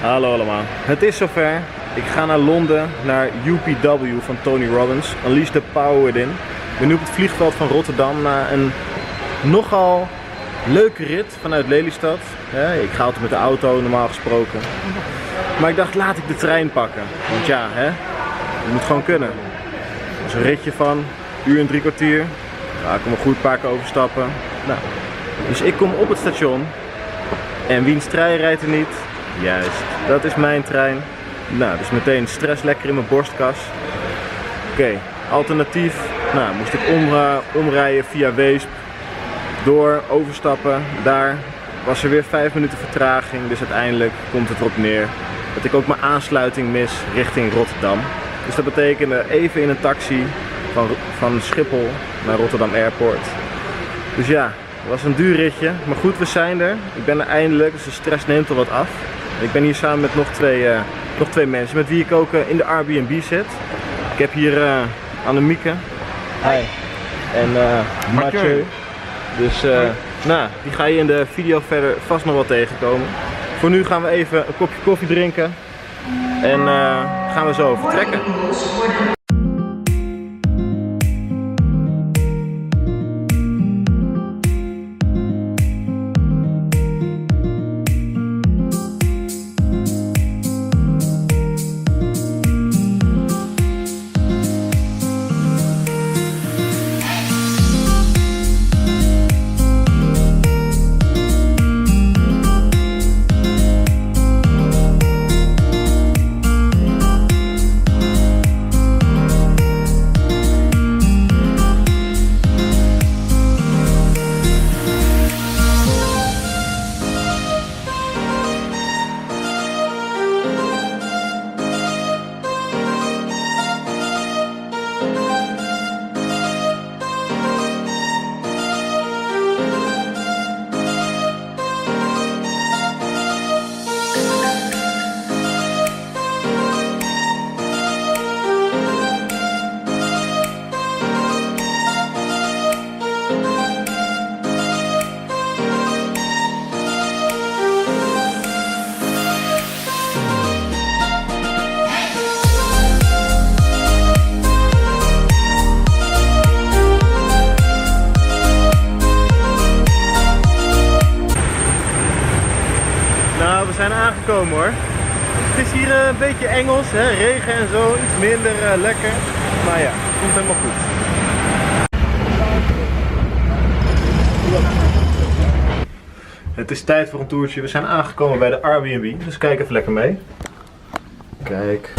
Hallo allemaal. Het is zover. Ik ga naar Londen, naar UPW van Tony Robbins. Unleash the power within. Ik ben nu op het vliegveld van Rotterdam na een nogal leuke rit vanuit Lelystad. Ja, ik ga altijd met de auto normaal gesproken. Maar ik dacht, laat ik de trein pakken. Want ja, het moet gewoon kunnen. Dat is een ritje van 1 uur en 3 kwartier. Nou, ik kan me goed een paar keer overstappen. Nou, dus ik kom op het station. En wiens trein rijdt er niet? Juist, dat is mijn trein. Nou, dus meteen stress lekker in mijn borstkas. Oké, alternatief. Nou, moest ik omrijden via Weesp. Door, overstappen. Daar was er weer 5 minuten vertraging. Dus uiteindelijk komt het erop neer dat ik ook mijn aansluiting mis richting Rotterdam. Dus dat betekende even in een taxi van Schiphol naar Rotterdam Airport. Dus ja, het was een duur ritje. Maar goed, we zijn er. Ik ben er eindelijk, dus de stress neemt al wat af. Ik ben hier samen met nog twee mensen met wie ik ook in de Airbnb zit. Ik heb hier Annemieke. Hi. En Mathieu. Dus nou, die ga je in de video verder vast nog wel tegenkomen. Voor nu gaan we even een kopje koffie drinken. En gaan we zo vertrekken. We zijn aangekomen hoor. Het is hier een beetje Engels, regen en zo, iets minder lekker. Maar ja, het komt helemaal goed. Het is tijd voor een toertje. We zijn aangekomen bij de Airbnb, dus kijk even lekker mee. Kijk.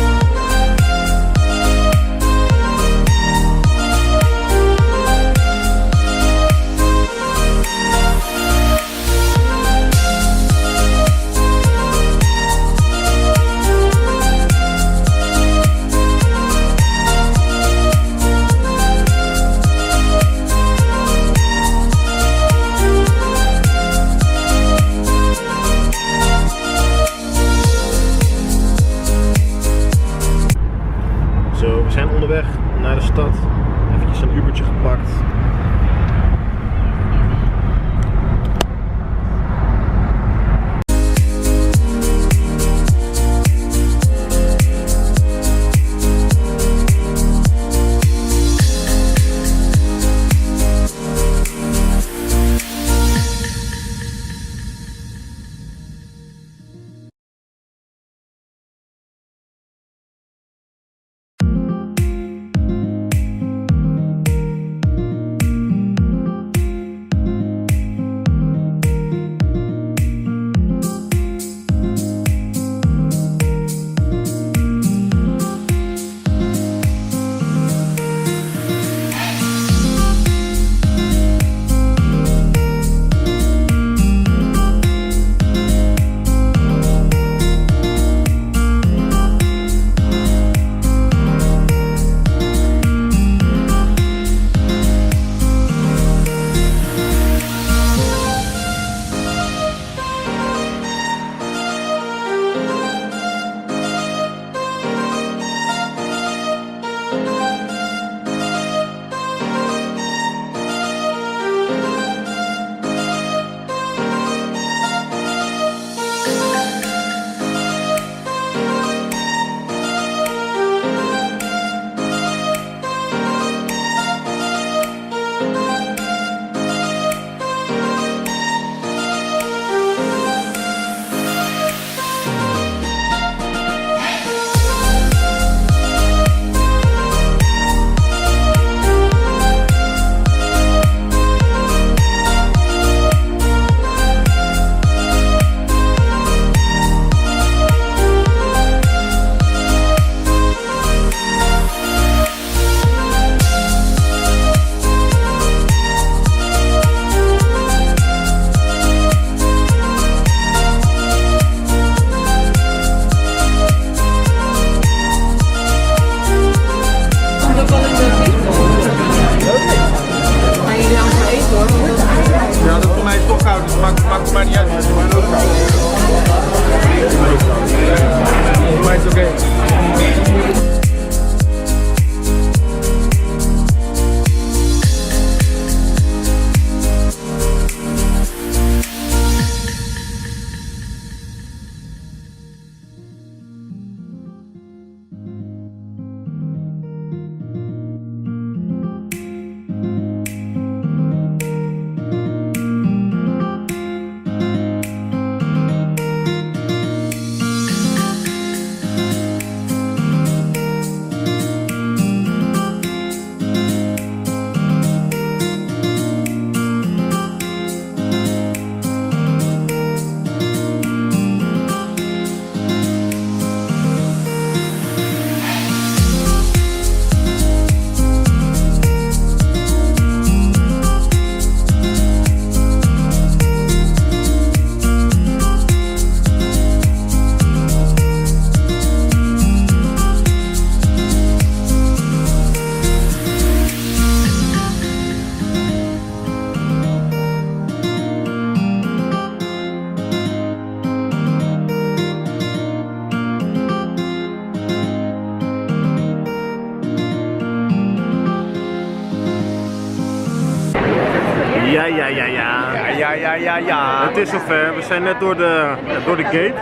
Ja. Het is zover. We zijn net door de gate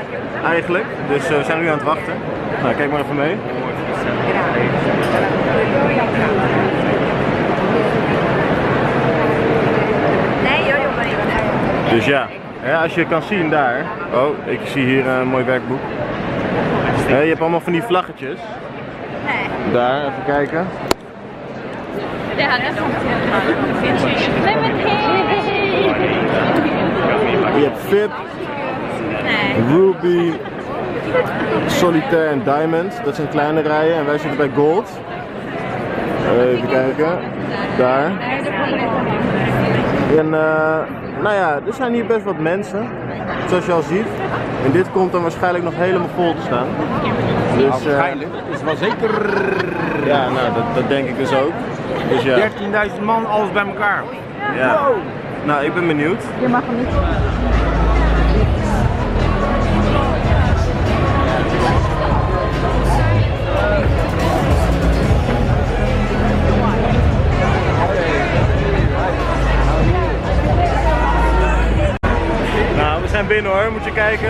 eigenlijk. Dus we zijn nu aan het wachten. Nou, kijk maar even mee. Dus ja, als je kan zien daar. Oh, ik zie hier een mooi werkboek. Je hebt allemaal van die vlaggetjes. Daar, even kijken. Je hebt VIP, Ruby, Solitaire en Diamond. Dat zijn kleine rijen en wij zitten bij Gold. Even kijken. Daar. En nou ja, er zijn hier best wat mensen. Zoals je al ziet. En dit komt dan waarschijnlijk nog helemaal vol te staan. Dus, waarschijnlijk. Is wel zeker. Ja, nou dat denk ik dus ook. Dus ja. 13.000 man, alles bij elkaar. Ja. Wow. Nou, ik ben benieuwd. Je mag hem niet. Nou, we zijn binnen hoor, moet je kijken.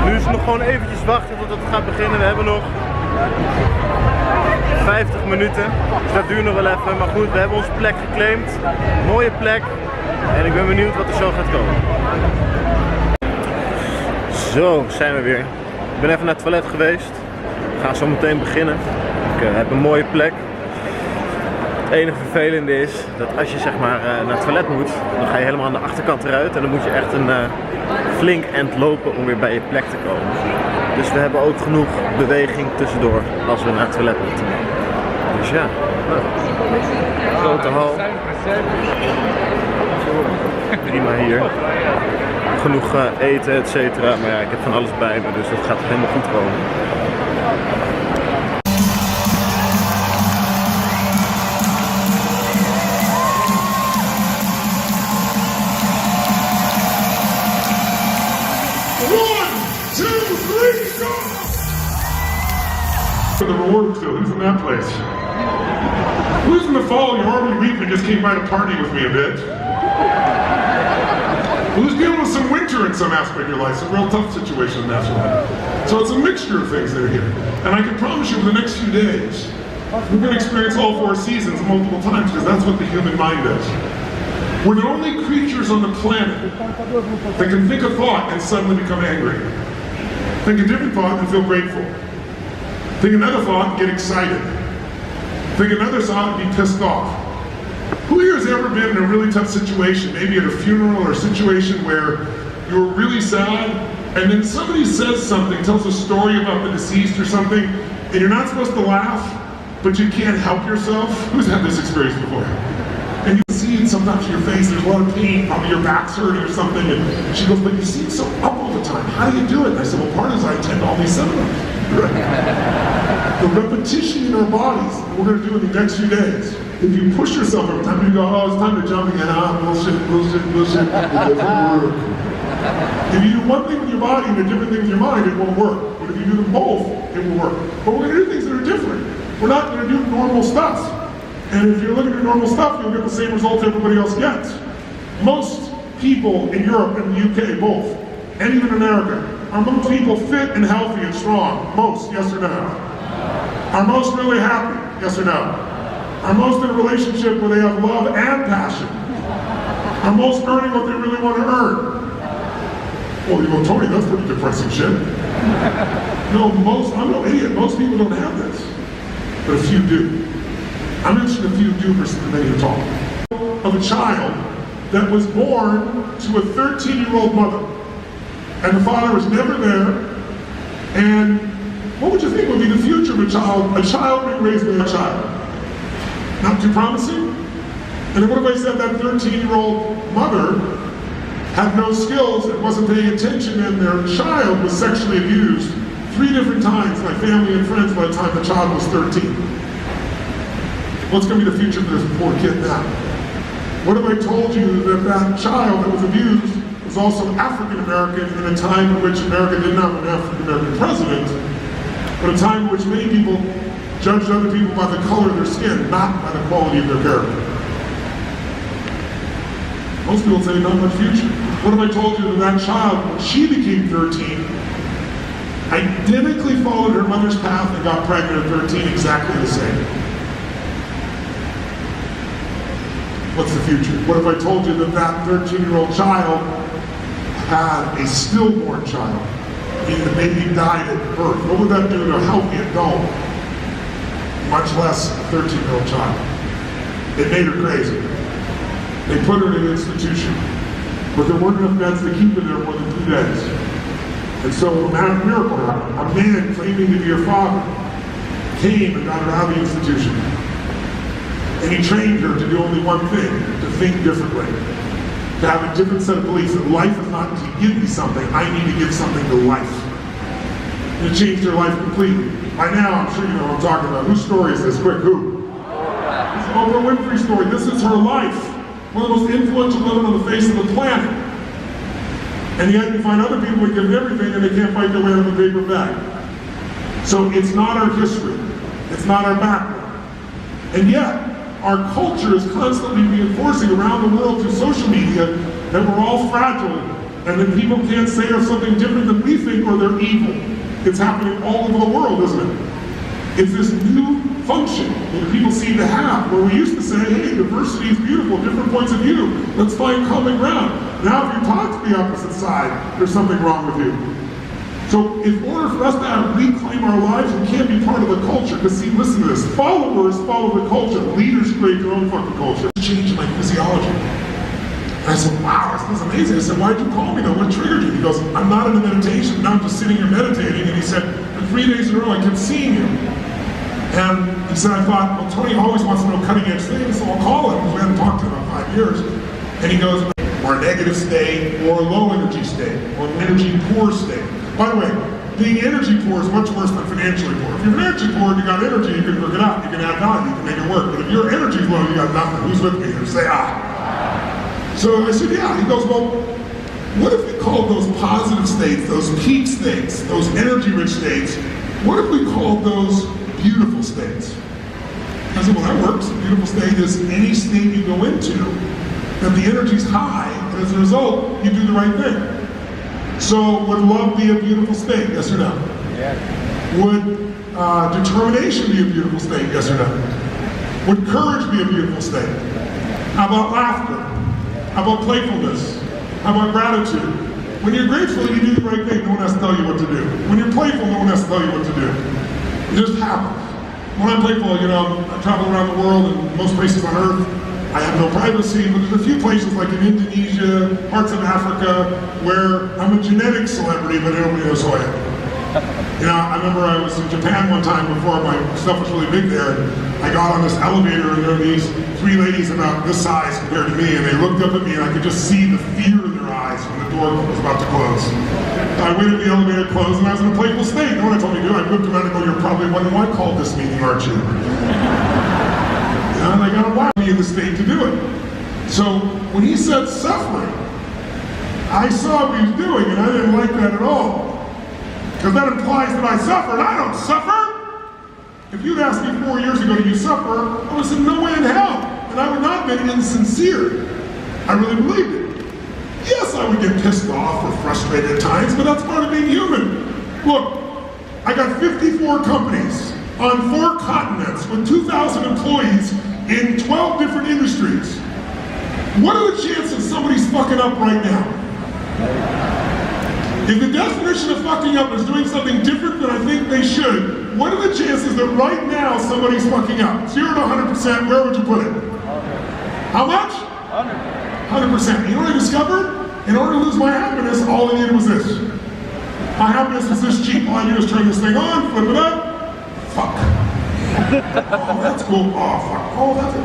Nu is het nog gewoon eventjes wachten tot het gaat beginnen. We hebben nog 50 minuten, dus dat duurt nog wel even. Maar goed, we hebben onze plek geclaimd. Mooie plek. En ik ben benieuwd wat er zo gaat komen. Zo, zijn we weer. Ik ben even naar het toilet geweest. We gaan zo meteen beginnen. Ik heb een mooie plek. Het enige vervelende is dat als je zeg maar naar het toilet moet, dan ga je helemaal aan de achterkant eruit. En dan moet je echt een flink eind lopen om weer bij je plek te komen. Dus we hebben ook genoeg beweging tussendoor als we naar het toilet moeten. Dus ja, nou, grote hal. Prima hier. Genoeg eten, et cetera. Maar ja, ik heb van alles bij me, dus dat gaat helemaal goed komen. For the reward still, who's in that place? Who's in the fall of your Harmony Week that just came by to party with me a bit? Who's dealing with some winter in some aspect of your life, some real tough situation in that life? So it's a mixture of things that are here. And I can promise you for the next few days, we're going to experience all four seasons multiple times because that's what the human mind does. We're the only creatures on the planet that can think a thought and suddenly become angry. Think a different thought and feel grateful. Think another thought and get excited. Think another thought and be pissed off. Who here has ever been in a really tough situation, maybe at a funeral or a situation where you were really sad, and then somebody says something, tells a story about the deceased or something, and you're not supposed to laugh, but you can't help yourself? Who's had this experience before? And you can see it sometimes in your face, there's a lot of pain, probably your back's hurting or something, and she goes, but you seem so up all the time, how do you do it? And I said, well, part is I attend all these seminars. The repetition in our bodies, we're going to do in the next few days. If you push yourself every time you go, oh, it's time to jump again, bullshit, it doesn't work. If you do one thing with your body and a different thing with your mind, it won't work. But if you do them both, it will work. But we're going to do things that are different. We're not going to do normal stuff. And if you're looking at normal stuff, you'll get the same results everybody else gets. Most people in Europe and the UK, both, and even America, are most people fit and healthy and strong? Most, yes or no? Are most really happy? Yes or no? Are most in a relationship where they have love and passion? Are most earning what they really want to earn? Well, you go, Tony, that's pretty depressing shit. No, I'm no idiot. Most people don't have this. But a few do. I mentioned a few do versus the many to talk. Of a child that was born to a 13-year-old mother. And the father was never there. And what would you think would be the future of a child being raised by a child? Not too promising? And then what if I said that 13-year-old mother had no skills and wasn't paying attention and their child was sexually abused 3 different times by family and friends by the time the child was 13? What's going to be the future for this poor kid now? What if I told you that that child that was abused was also African American in a time in which America didn't have an African American president, but a time in which many people judged other people by the color of their skin, not by the quality of their character? Most people say not much future. What if I told you that that child, when she became 13, identically followed her mother's path and got pregnant at 13, exactly the same? What's the future? What if I told you that that 13-year-old child had a stillborn child, meaning the baby died at birth? What would that do to a healthy adult? Much less a 13-year-old child. It made her crazy. They put her in an institution, but there weren't enough beds to keep her there more than 2 days. And so a miracle happened. A man claiming to be her father came and got her out of the institution. And he trained her to do only one thing, to think differently, to have a different set of beliefs, that life is not to give me something, I need to give something to life. And it changed her life completely. By now, I'm sure you know what I'm talking about. Whose story is this? Quick, who? It's Oprah Winfrey's story. This is her life. One of the most influential women on the face of the planet. And yet you find other people who give everything and they can't fight their way out of the paper bag. So it's not our history. It's not our background. And yet, our culture is constantly reinforcing around the world through social media that we're all fragile and that people can't say or something different than we think or they're evil. It's happening all over the world, isn't it? It's this new function that people seem to have, where we used to say, hey, diversity is beautiful, different points of view, let's find common ground. Now if you talk to the opposite side, there's something wrong with you. So in order for us to reclaim our lives, we can't be part of the culture, because see, listen to this, followers follow the culture, leaders create their own fucking culture. Change my physiology. And I said, wow, this is amazing. I said, why'd you call me though? What triggered you? He goes, I'm not in a meditation, now I'm just sitting here meditating. And he said, for 3 days in a row I kept seeing you. And he said, I thought, well, Tony always wants to know cutting edge things, so I'll call him, because we haven't talked to him in about 5 years. And he goes, or a negative state, or a low energy state, or an energy poor state. By the way, being energy poor is much worse than financially poor. If you're financially poor and you got energy, you can work it out, you can add value, you can make it work. But if your energy is low, you got nothing. Who's with me here? Say ah. So I said, yeah. He goes, well, what if we called those positive states, those peak states, those energy-rich states, what if we called those beautiful states? I said, well, that works. A beautiful state is any state you go into that the energy's high, and as a result, you do the right thing. So would love be a beautiful state, yes or no? Yeah. Would determination be a beautiful state, yes or no? Would courage be a beautiful state? How about laughter? How about playfulness? How about gratitude? When you're grateful, you do the right thing, no one has to tell you what to do. When you're playful, no one has to tell you what to do. It just happens. When I'm playful, you know, I travel around the world and most places on earth, I have no privacy, but there's a few places like in Indonesia, parts of Africa, where I'm a genetic celebrity, but nobody knows who I am. You know, I remember I was in Japan one time before my stuff was really big there, and I got on this elevator and there were these 3 ladies about this size compared to me, and they looked up at me and I could just see the fear in their eyes when the door was about to close. I waited for the elevator to close and I was in a playful state. No one told me to do. I looked around and go, you're probably wondering why I called this meeting, aren't you? And I got to watch me in the state to do it. So when he said suffering, I saw what he was doing and I didn't like that at all. Because that implies that I suffer, and I don't suffer. If you'd asked me 4 years ago, do you suffer? I would have said, no way in hell. And I would not have been insincere. I really believed it. Yes, I would get pissed off or frustrated at times, but that's part of being human. Look, I got 54 companies on 4 continents with 2,000 employees in 12 different industries. What are the chances somebody's fucking up right now? If the definition of fucking up is doing something different than I think they should, what are the chances that right now somebody's fucking up? 0 to 100%, where would you put it? How much? 100%. You know what I discovered? In order to lose my happiness, all I needed was this. My happiness was this cheap. All I needed was turn this thing on, flip it up. Fuck. Oh, that's cool. Oh, fuck. Oh, that's it.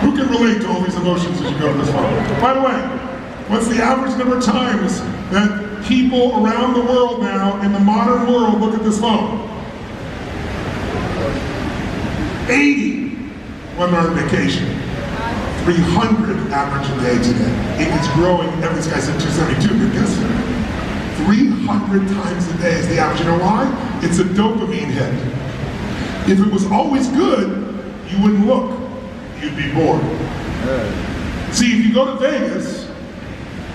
Who can relate to all these emotions as you go this far? By the way, what's the average number of times that people around the world now, in the modern world, look at this phone? 80 when they're on vacation. 300 average a day today. It is growing. Every guy said 272, good guess. 300 times a day is the average. You know why? It's a dopamine hit. If it was always good, you wouldn't look. you'd be bored. See, if you go to Vegas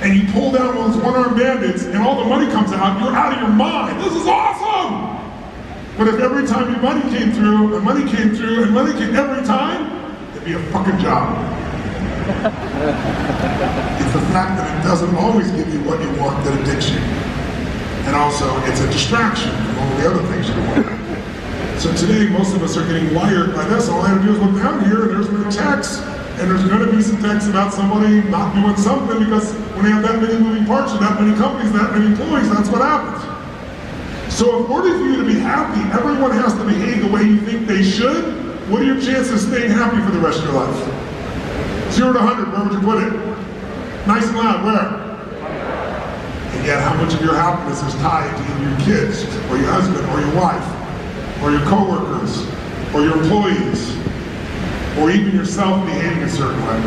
and you pull down those one-armed bandits and all the money comes out, you're out of your mind. This is awesome! But if every time your money came through, and money came through, and money came every time, it'd be a fucking job. It's the fact that it doesn't always give you what you want that addicts you. And also, it's a distraction from all the other things you want. So today, most of us are getting wired by this. All I have to do is look down here, and there's my text, and there's going to be some text about somebody not doing something, because when they have that many moving parts, or that many companies, that many employees, that's what happens. So in order for you to be happy, everyone has to behave the way you think they should. What are your chances of staying happy for the rest of your life? 0 to 100, where would you put it? Nice and loud, where? And yet how much of your happiness is tied to either your kids, or your husband, or your wife, or your coworkers, or your employees, or even yourself behaving a certain way?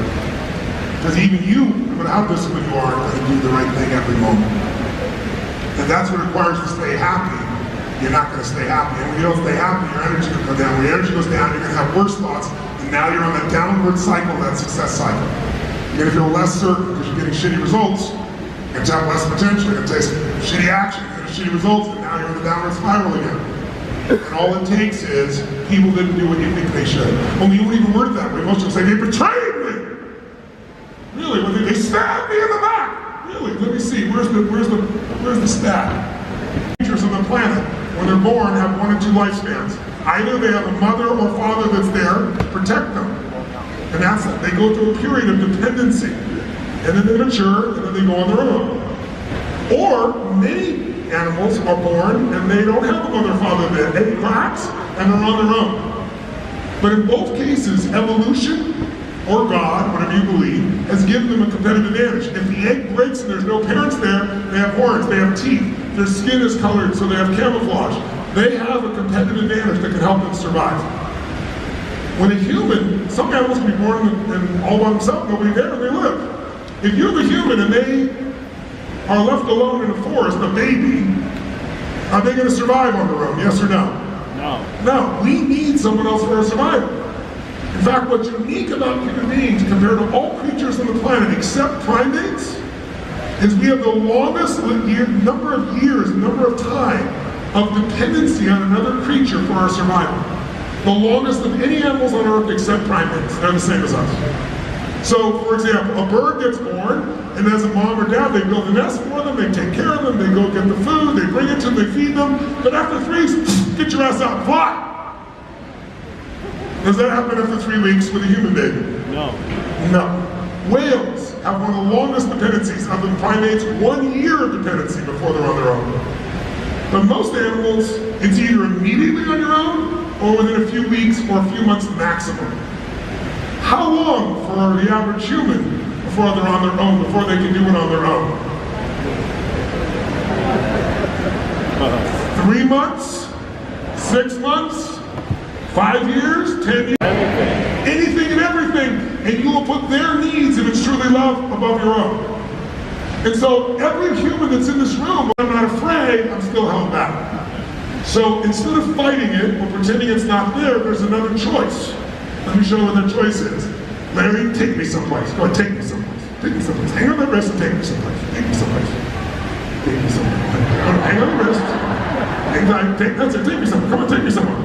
Because even you, no matter how disciplined you are, going to do the right thing every moment. And that's what it requires to stay happy. You're not going to stay happy. And when you don't stay happy, your energy will go down. When your energy goes down, you're going to have worse thoughts. And now you're on that downward cycle, that success cycle. You're going to feel less certain because you're getting shitty results. You're going to have less potential. You're going to take shitty action. You're going to get shitty results. And now you're in the downward spiral again. And all it takes is people didn't do what you think they should. Only you won't even word it that way. Most people say, they betrayed me. Really? They stabbed me in the back. Really? Let me see. Where's the stat? Creatures on the planet, when they're born, have 1 or 2 lifespans. Either they have a mother or father that's there to protect them, and that's it. They go through a period of dependency, and then they mature, and then they go on their own. Or many animals are born and they don't have a mother or father there. They cracks and they're on their own. But in both cases, evolution or God, whatever you believe, has given them a competitive advantage. If the egg breaks and there's no parents there, they have horns, they have teeth, their skin is colored, so they have camouflage. They have a competitive advantage that can help them survive. When a human, some animals can be born and all by themselves, nobody there, and they live. If you have a human and they are left alone in a forest, a baby, are they going to survive on their own, yes or no? No. No, we need someone else for our survival. In fact, what's unique about human beings compared to all creatures on the planet except primates is we have the longest number of years, number of time of dependency on another creature for our survival. The longest of any animals on Earth except primates. They're the same as us. So, for example, a bird gets born, and as a mom or dad, they build a nest for them, they take care of them, they go get the food, they bring it to them, they feed them, but after 3 weeks, get your ass out, fly! Does that happen after 3 weeks with a human baby? No. No. Whales have one of the longest dependencies of the primates, 1 year of dependency before they're on their own. But most animals, it's either immediately on your own, or within a few weeks or a few months maximum. How long for the average human before they're on their own, before they can do it on their own? 3 months? 6 months? 5 years? 10 years? Anything and everything, and you will put their needs, if it's truly love, above your own. And so every human that's in this room, I'm not afraid, I'm still held back. So instead of fighting it or pretending it's not there, there's another choice. Let me show you what that choice is. Larry, take me someplace. Go ahead, take me someplace. Take me someplace. Hang on the wrist and take me someplace. Take me someplace. Take me somewhere. Hang on the wrist. Hang tight. That's it. Take me somewhere. Come on, take me somewhere.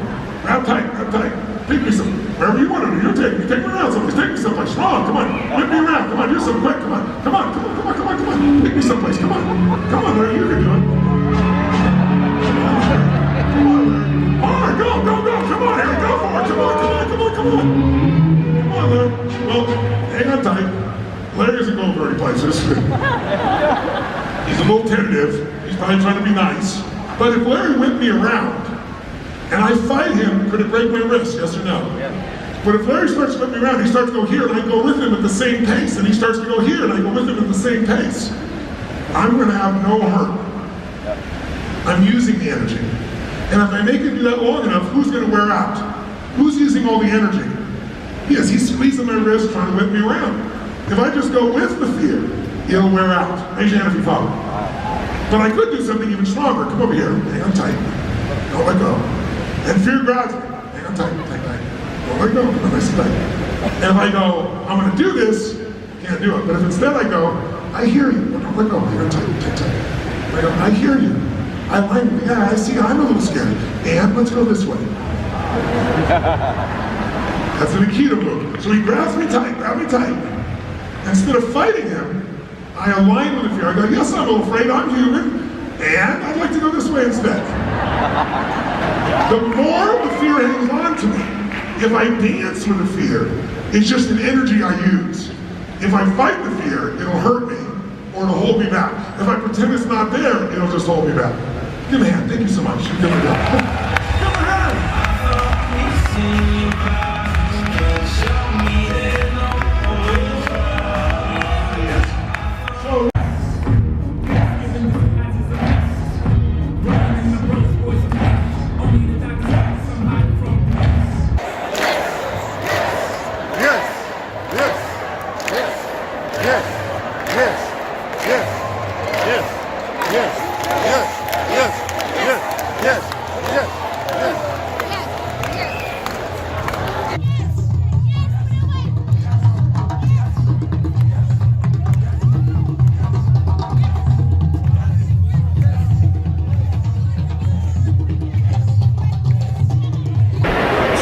Grab tight. Grab tight. Take me somewhere. Wherever you want to do. You take me. Take me around someplace. Take me someplace. Strong. Come on. Whip me around. Come on. Do something quick. Come on. Come on. Come on. Come on. Come on. Come on. Take me someplace. Come on. Come on, Larry. You can do it. Come on, Larry. Come on, Larry. All right, go, go, go. Come on, Harry. Go for it. Come on, come on, come on, come on. Come on, Larry. Well, hang on tight. Larry isn't going very places. He's a little tentative. He's probably trying to be nice. But if Larry whipped me around and I fight him, could it break my wrist? Yes or no? Yeah. But if Larry starts to whip me around, he starts to go here and I go with him at the same pace. And he starts to go here and I go with him at the same pace. I'm going to have no hurt. I'm using the energy. And if I make him do that long enough, who's going to wear out? Who's using all the energy? Yes, he's squeezing my wrist trying to whip me around. If I just go with the fear, it'll wear out. Raise your hand if you follow. But I could do something even stronger. Come over here. Hang on tight. Don't let go. And fear grabs me. Hang on tight. Tight, tight. Don't let go. Come on, nice and tight. And if I go, I'm going to do this, can't do it. But if instead I go, I hear you. Let go. You're going to tight. I go, I hear you. Yeah, I see. I'm a little scared. And let's go this way. That's an Aikido move. So he grabs me tight. Instead of fighting him, I align with the fear. I go, yes, I'm a little afraid. I'm human. And I'd like to go this way instead. The more the fear hangs on to me, if I dance with the fear, it's just an energy I use. If I fight the fear, it'll hurt me or it'll hold me back. If I pretend it's not there, it'll just hold me back. Give me a hand. Thank you so much. Give me a hand. Give me a hand.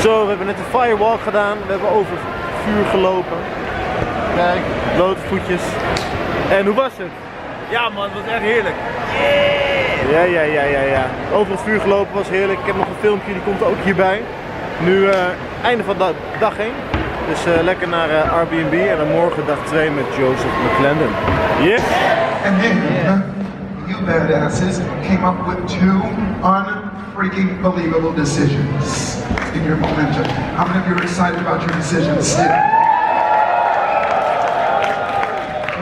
Zo, we hebben net een firewalk gedaan. We hebben over vuur gelopen. Kijk, blote voetjes. En hoe was het? Ja man, het was echt heerlijk. Ja. Over het vuur gelopen was heerlijk. Ik heb nog een filmpje, die komt ook hierbij. Nu einde van de dag 1. Dus lekker naar Airbnb en dan morgen dag 2 met Joseph McClendon. Yeah. And then you badasses came up with 2 unfreaking believable decisions in your momentum. How many of you are excited about your decisions still?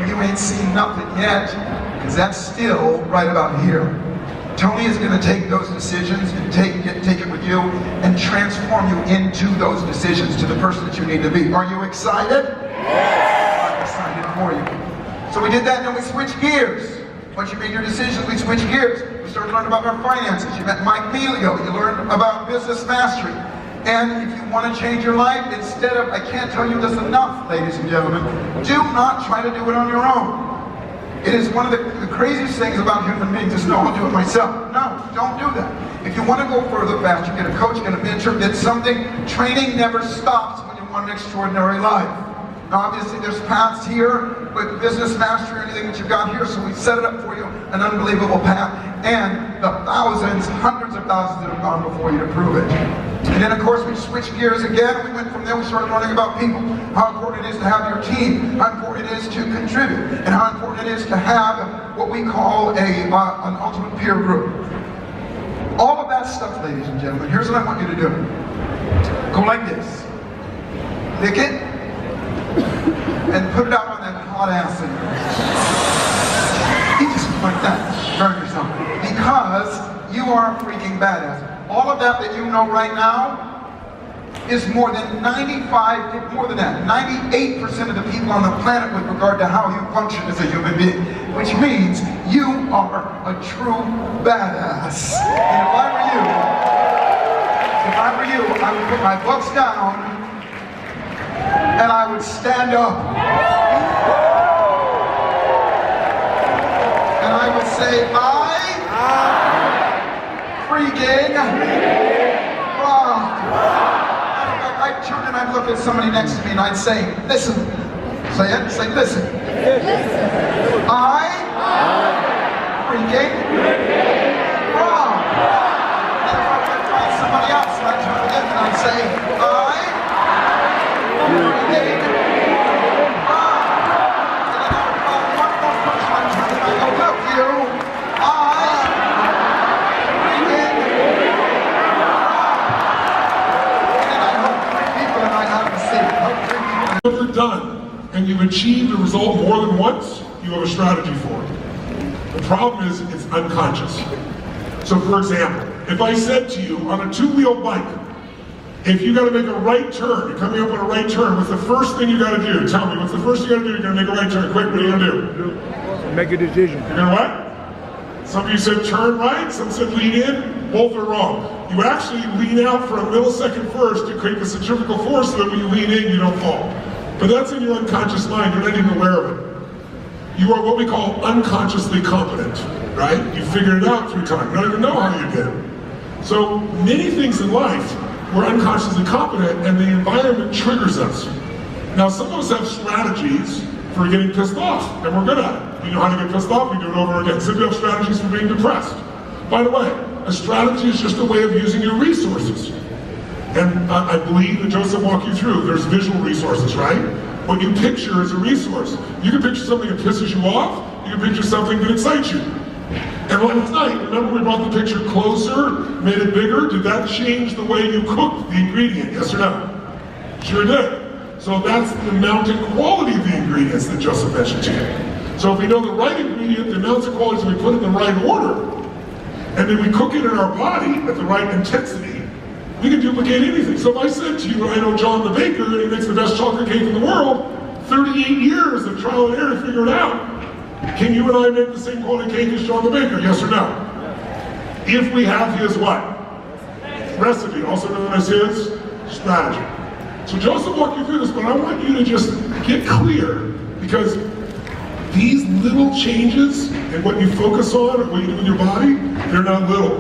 You ain't seen nothing yet, because that's still right about here. Tony is going to take those decisions and take it with you and transform you into those decisions to the person that you need to be. Are you excited? Yes. I'm excited for you. So we did that and then we switched gears. Once you made your decisions, we switched gears. We started learning about our finances. You met Mike Melio. You learned about business mastery. And if you want to change your life, instead of, I can't tell you this enough, ladies and gentlemen, do not try to do it on your own. It is one of the craziest things about human beings is, no, I'll do it myself. No, don't do that. If you want to go further fast, you get a coach, get a mentor, get something. Training never stops when you want an extraordinary life. Now obviously there's paths here with business mastery or anything that you've got here, so we set it up for you, an unbelievable path, and the thousands, hundreds of thousands that have gone before you to prove it. And then of course we switched gears again. We went from there, we started learning about people, how important it is to have your team, how important it is to contribute, and how important it is to have what we call an ultimate peer group. All of that stuff, ladies and gentlemen, here's what I want you to do. Go like this. Lick it, and put it out on that hot ass in you. Just like that, burn yourself. Because you are a freaking badass. All of that you know right now is more than 98% of the people on the planet with regard to how you function as a human being. Which means you are a true badass. And if I were you, I would put my books down and I would stand up. And I would say, freaking rock. I'd turn and I'd look at somebody next to me and I'd say, listen. Say it, say listen. I freaking rock. And then I'd find somebody else and I'd turn again and I'd say, I freaking rock. And then I'd find one more person I'd turn and I'd go, look you, ever done and you've achieved a result more than once, you have a strategy for it. The problem is it's unconscious. So for example, if I said to you on a 2-wheel bike, if you got to make a right turn, you're coming up on a right turn, what's the first thing you got to do? Tell me, what's the first thing you got to do? You're going to make a right turn. Quick, what are you going to do? Make a decision. You're going to what? Some of you said turn right, some said lean in. both are wrong. You actually lean out for a millisecond first to create the centrifugal force so that when you lean in, you don't fall. But that's in your unconscious mind, you're not even aware of it. You are what we call unconsciously competent, right? You figured it out through time. You don't even know how you did it. So many things in life, we're unconsciously competent and the environment triggers us. Now some of us have strategies for getting pissed off, and we're good at it. We know how to get pissed off, we do it over again. Some people have strategies for being depressed. By the way, a strategy is just a way of using your resources. And I believe that Joseph walked you through, there's visual resources, right? What you picture is a resource. You can picture something that pisses you off, you can picture something that excites you. And last night, remember we brought the picture closer, made it bigger? Did that change the way you cooked the ingredient, yes or no? Sure did. So that's the amount and quality of the ingredients that Joseph mentioned to you. So if we know the right ingredient, the amounts and qualities, we put it in the right order, and then we cook it in our body at the right intensity, we can duplicate anything. So if I said to you, I know John the baker, and he makes the best chocolate cake in the world, 38 years of trial and error to figure it out. Can you and I make the same quality cake as John the baker, yes or no? If we have his what? Recipe, also known as his strategy. So Joseph walked you through this, but I want you to just get clear, because these little changes in what you focus on and what you do with your body, they're not little.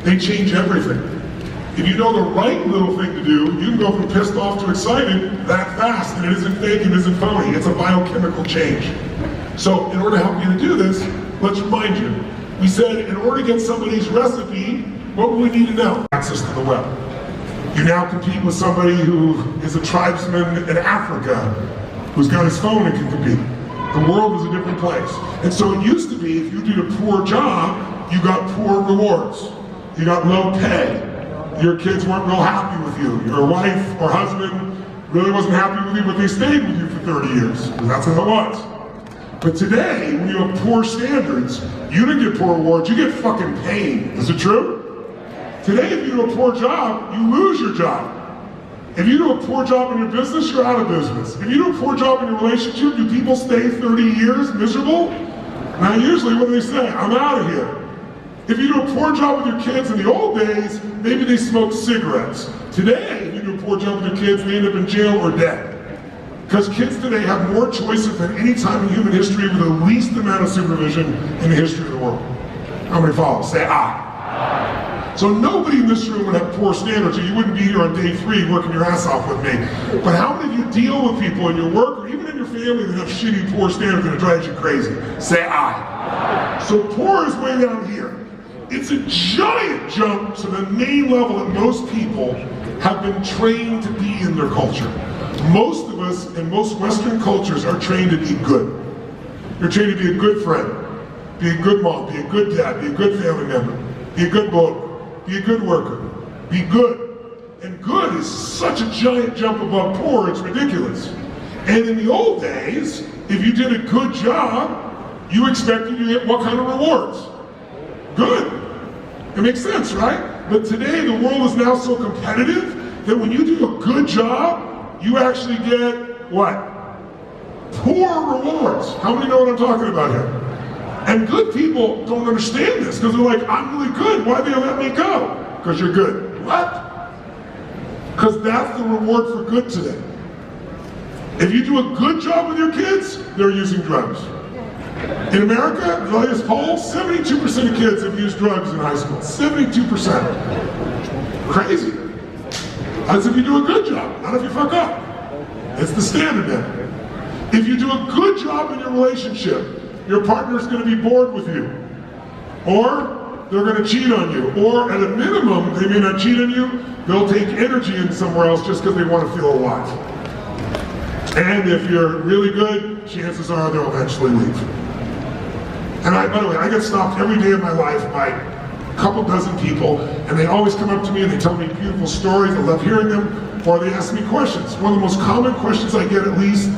They change everything. If you know the right little thing to do, you can go from pissed off to excited that fast, and it isn't fake, it isn't phony. It's a biochemical change. So in order to help you to do this, let's remind you. We said in order to get somebody's recipe, what would we need to know? Access to the web. You now compete with somebody who is a tribesman in Africa, who's got his phone and can compete. The world is a different place. And so it used to be, if you did a poor job, you got poor rewards. You got low pay. Your kids weren't real happy with you. Your wife or husband really wasn't happy with you, but they stayed with you for 30 years. That's how it was. But today, when you have poor standards, you didn't get poor rewards, you get fucking pain. Is it true? Today, if you do a poor job, you lose your job. If you do a poor job in your business, you're out of business. If you do a poor job in your relationship, do people stay 30 years miserable? Now usually what do they say? I'm out of here. If you do a poor job with your kids in the old days, maybe they smoked cigarettes. Today, if you do a poor job with your kids, they end up in jail or dead. Because kids today have more choices than any time in human history with the least amount of supervision in the history of the world. How many follow? Say aye. So nobody in this room would have poor standards, or you wouldn't be here on day 3 working your ass off with me. But how many of you deal with people in your work, or even in your family, that have shitty, poor standards and it drives you crazy? Say aye. So poor is way down here. It's a giant jump to the main level that most people have been trained to be in their culture. Most of us in most Western cultures are trained to be good. You're trained to be a good friend, be a good mom, be a good dad, be a good family member, be a good boy, be a good worker, be good. And good is such a giant jump above poor, it's ridiculous. And in the old days, if you did a good job, you expected to get what kind of rewards? Good. It makes sense, right? But today the world is now so competitive that when you do a good job, you actually get what? Poor rewards. How many know what I'm talking about here? And good people don't understand this because they're like, I'm really good. Why did they let me go? Because you're good. What? Because that's the reward for good today. If you do a good job with your kids, they're using drugs. In America, the latest poll, 72% of kids have used drugs in high school. 72%. Crazy. That's if you do a good job, not if you fuck up. It's the standard now. If you do a good job in your relationship, your partner's going to be bored with you. Or they're going to cheat on you. Or at a minimum, they may not cheat on you, they'll take energy in somewhere else just because they want to feel alive. And if you're really good, chances are they'll eventually leave. And by the way, I get stopped every day of my life by a couple dozen people, and they always come up to me and they tell me beautiful stories. I love hearing them, or they ask me questions. One of the most common questions I get at least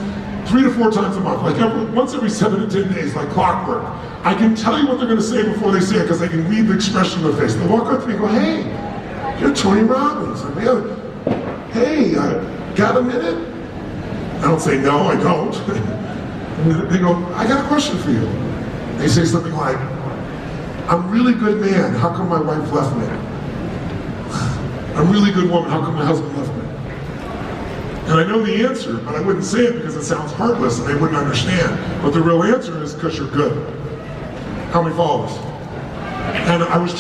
3 to 4 times a month, like once every 7 to 10 days, like clockwork. I can tell you what they're going to say before they say it because I can read the expression on their face. They walk up to me and go, hey, you're Tony Robbins. And hey, got a minute? I don't say no, I don't. They go, I got a question for you. They say something like, I'm a really good man, how come my wife left me? I'm a really good woman, how come my husband left me? And I know the answer, but I wouldn't say it because it sounds heartless and they wouldn't understand. But the real answer is because you're good. How many followers? And I was